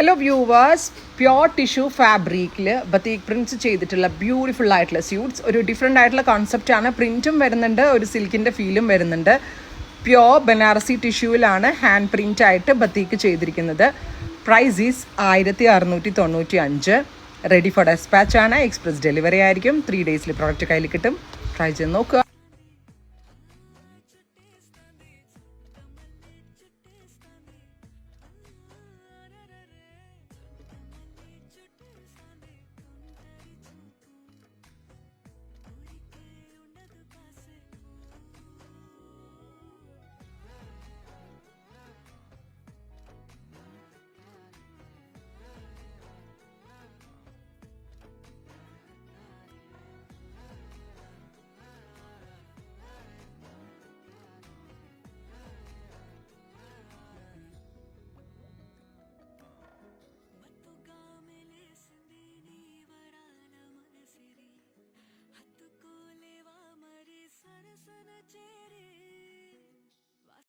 Hello viewers, pure tissue ഫാബ്രിക്കിൽ batik prints ചെയ്തിട്ടുള്ള beautiful ആയിട്ടുള്ള സ്യൂട്ട്സ്. ഒരു ഡിഫറെൻ്റ് ആയിട്ടുള്ള കോൺസെപ്റ്റാണ്. പ്രിൻറ്റും വരുന്നുണ്ട്, ഒരു സിൽക്കിൻ്റെ ഫീലും വരുന്നുണ്ട്. പ്യോർ ബനാറസി ടിഷ്യൂവിലാണ് ഹാൻഡ് പ്രിൻ്റ് ആയിട്ട് ബത്തീക്ക് ചെയ്തിരിക്കുന്നത്. Price is 1695. Ready for despatch ആണ്. എക്സ്പ്രസ് ഡെലിവറി ആയിരിക്കും. 3 ഡേയ്സിൽ പ്രോഡക്റ്റ് കയ്യിൽ കിട്ടും. ട്രൈ ചെയ്ത് നോക്കുക. చేరే